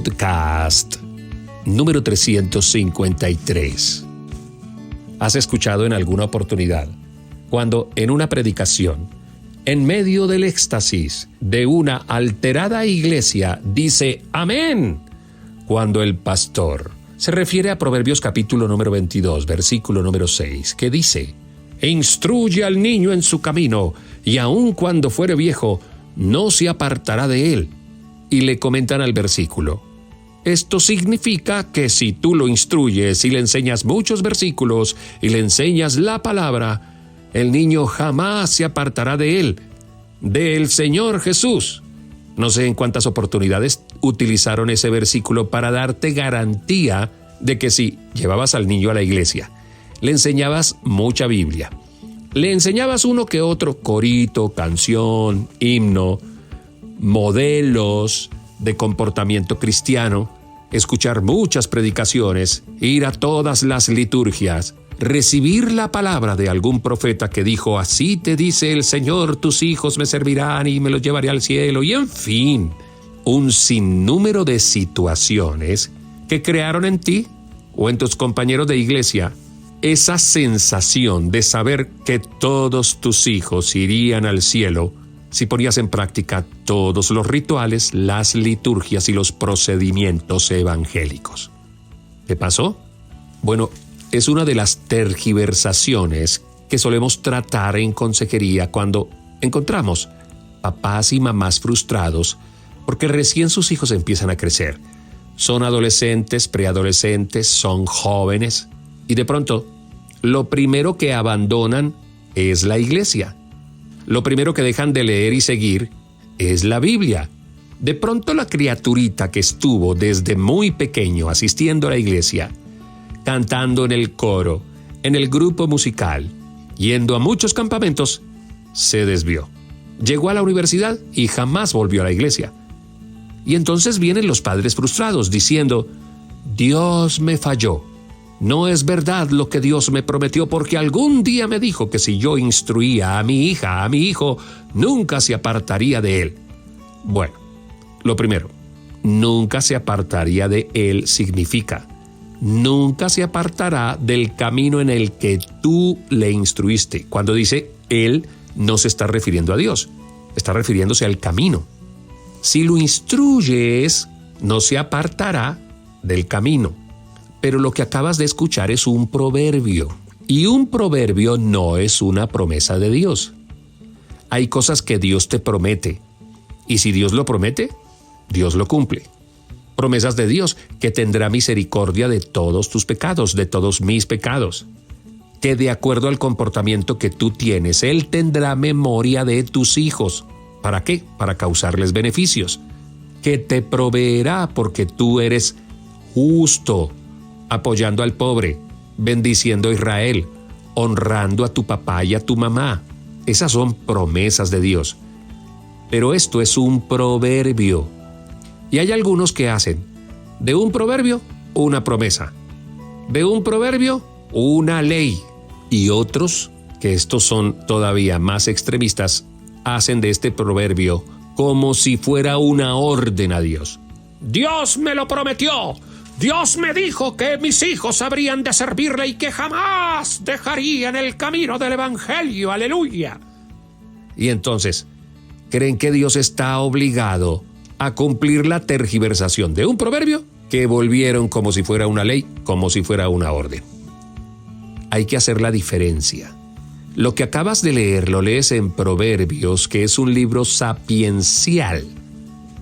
podcast número 353. ¿Has escuchado en alguna oportunidad cuando en una predicación, en medio del éxtasis de una alterada iglesia, dice amén, cuando el pastor se refiere a Proverbios capítulo número 22, versículo número 6, que dice: instruye al niño en su camino, y aun cuando fuere viejo, no se apartará de él? Y le comentan al versículo: esto significa que si tú lo instruyes y le enseñas muchos versículos y le enseñas la palabra, el niño jamás se apartará de él, del Señor Jesús. No sé en cuántas oportunidades utilizaron ese versículo para darte garantía de que si llevabas al niño a la iglesia, le enseñabas mucha Biblia, le enseñabas uno que otro corito, canción, himno, modelos de comportamiento cristiano, escuchar muchas predicaciones, ir a todas las liturgias, recibir la palabra de algún profeta que dijo: así te dice el Señor, tus hijos me servirán y me los llevaré al cielo, y en fin, un sinnúmero de situaciones que crearon en ti o en tus compañeros de iglesia esa sensación de saber que todos tus hijos irían al cielo si ponías en práctica todos los rituales, las liturgias y los procedimientos evangélicos. ¿Qué pasó? Bueno, es una de las tergiversaciones que solemos tratar en consejería cuando encontramos papás y mamás frustrados porque recién sus hijos empiezan a crecer. Son adolescentes, preadolescentes, son jóvenes y de pronto lo primero que abandonan es la iglesia. Lo primero que dejan de leer y seguir es la Biblia. De pronto la criaturita que estuvo desde muy pequeño asistiendo a la iglesia, cantando en el coro, en el grupo musical, yendo a muchos campamentos, se desvió. Llegó a la universidad y jamás volvió a la iglesia. Y entonces vienen los padres frustrados diciendo: Dios me falló. No es verdad lo que Dios me prometió, porque algún día me dijo que si yo instruía a mi hija, a mi hijo, nunca se apartaría de él. Bueno, lo primero, nunca se apartaría de él significa: nunca se apartará del camino en el que tú le instruiste. Cuando dice él, no se está refiriendo a Dios, está refiriéndose al camino. Si lo instruyes, no se apartará del camino. Pero lo que acabas de escuchar es un proverbio, y un proverbio no es una promesa de Dios. Hay cosas que Dios te promete, y si Dios lo promete, Dios lo cumple. Promesas de Dios: que tendrá misericordia de todos tus pecados, de todos mis pecados. Que de acuerdo al comportamiento que tú tienes, Él tendrá memoria de tus hijos. ¿Para qué? Para causarles beneficios. Que te proveerá porque tú eres justo, apoyando al pobre, bendiciendo a Israel, honrando a tu papá y a tu mamá. Esas son promesas de Dios. Pero esto es un proverbio. Y hay algunos que hacen de un proverbio una promesa, de un proverbio una ley, y otros, que estos son todavía más extremistas, hacen de este proverbio como si fuera una orden a Dios. Dios me lo prometió. Dios me dijo que mis hijos habrían de servirle y que jamás dejarían el camino del evangelio. ¡Aleluya! Y entonces, ¿creen que Dios está obligado a cumplir la tergiversación de un proverbio que volvieron como si fuera una ley, como si fuera una orden? Hay que hacer la diferencia. Lo que acabas de leer lo lees en Proverbios, que es un libro sapiencial.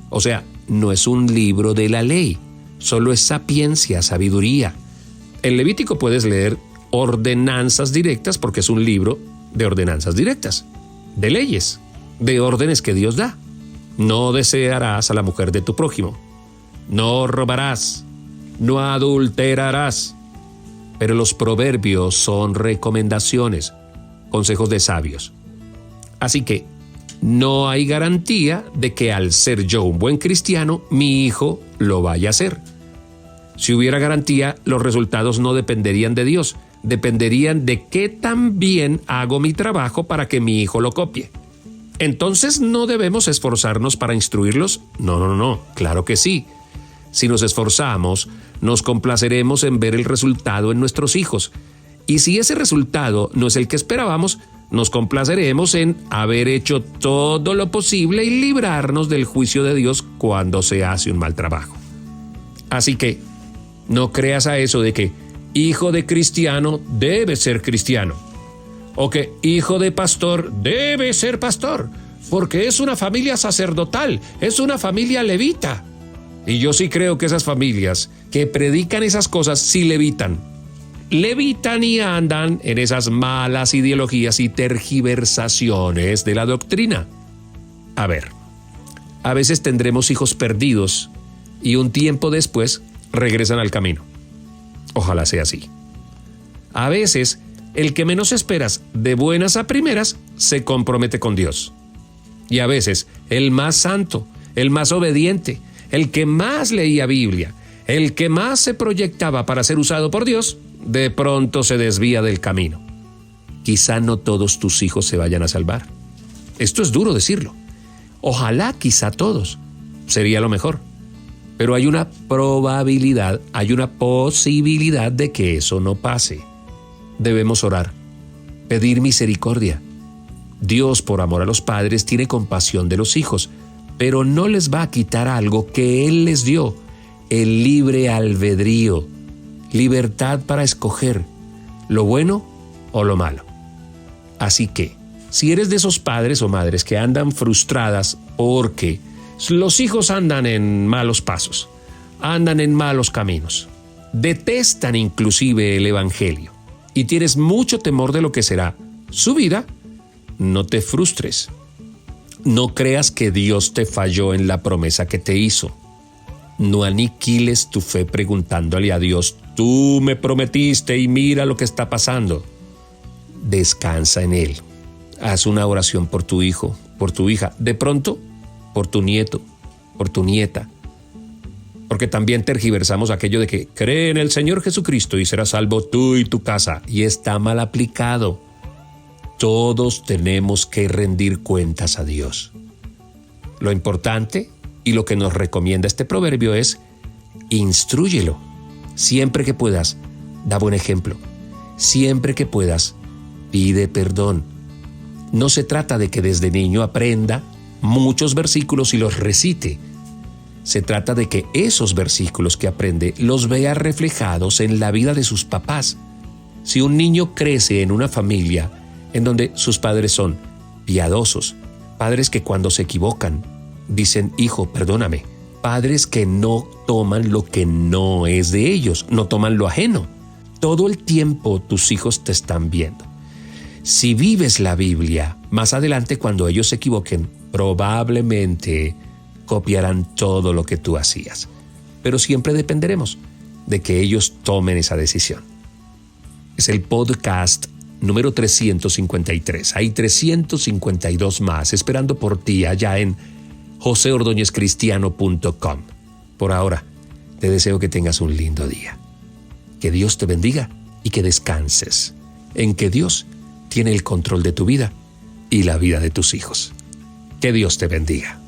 O sea, no es un libro de la ley, solo es sapiencia, sabiduría. En Levítico puedes leer ordenanzas directas porque es un libro de ordenanzas directas, de leyes, de órdenes que Dios da. No desearás a la mujer de tu prójimo, no robarás, no adulterarás. Pero los proverbios son recomendaciones, consejos de sabios. Así que no hay garantía de que al ser yo un buen cristiano, mi hijo lo vaya a hacer. Si hubiera garantía, los resultados no dependerían de Dios, dependerían de qué tan bien hago mi trabajo para que mi hijo lo copie. Entonces, ¿no debemos esforzarnos para instruirlos? No, claro que sí. Si nos esforzamos, nos complaceremos en ver el resultado en nuestros hijos. Y si ese resultado no es el que esperábamos, nos complaceremos en haber hecho todo lo posible y librarnos del juicio de Dios cuando se hace un mal trabajo. Así que no creas a eso de que hijo de cristiano debe ser cristiano, o que hijo de pastor debe ser pastor, porque es una familia sacerdotal, es una familia levita. Y yo sí creo que esas familias que predican esas cosas sí levitan y andan en esas malas ideologías y tergiversaciones de la doctrina. A ver, a veces tendremos hijos perdidos y un tiempo después regresan al camino. Ojalá sea así. A veces, el que menos esperas de buenas a primeras se compromete con Dios. Y a veces, el más santo, el más obediente, el que más leía Biblia, el que más se proyectaba para ser usado por Dios, de pronto se desvía del camino. Quizá no todos tus hijos se vayan a salvar. Esto es duro decirlo. Ojalá quizá todos. Sería lo mejor. Pero hay una probabilidad, hay una posibilidad de que eso no pase. Debemos orar, pedir misericordia. Dios, por amor a los padres, tiene compasión de los hijos, pero no les va a quitar algo que Él les dio, el libre albedrío, libertad para escoger lo bueno o lo malo. Así que, si eres de esos padres o madres que andan frustradas porque los hijos andan en malos pasos, andan en malos caminos, detestan inclusive el evangelio y tienes mucho temor de lo que será su vida, no te frustres. No creas que Dios te falló en la promesa que te hizo. No aniquiles tu fe preguntándole a Dios, tú me prometiste y mira lo que está pasando. Descansa en Él. Haz una oración por tu hijo, por tu hija, de pronto por tu nieto, por tu nieta. Porque también tergiversamos aquello de que cree en el Señor Jesucristo y serás salvo tú y tu casa. Y está mal aplicado. Todos tenemos que rendir cuentas a Dios. Lo importante y lo que nos recomienda este proverbio es instrúyelo. Siempre que puedas, da buen ejemplo. Siempre que puedas, pide perdón. No se trata de que desde niño aprenda muchos versículos y los recite. Se trata de que esos versículos que aprende los vea reflejados en la vida de sus papás. Si un niño crece en una familia en donde sus padres son piadosos, padres que cuando se equivocan dicen, hijo, perdóname, padres que no toman lo que no es de ellos, no toman lo ajeno. Todo el tiempo tus hijos te están viendo. Si vives la Biblia, más adelante cuando ellos se equivoquen, probablemente copiarán todo lo que tú hacías. Pero siempre dependeremos de que ellos tomen esa decisión. Es el podcast número 353. Hay 352 más esperando por ti allá en joseordóñezcristiano.com. Por ahora, te deseo que tengas un lindo día. Que Dios te bendiga y que descanses en que Dios tiene el control de tu vida y la vida de tus hijos. Que Dios te bendiga.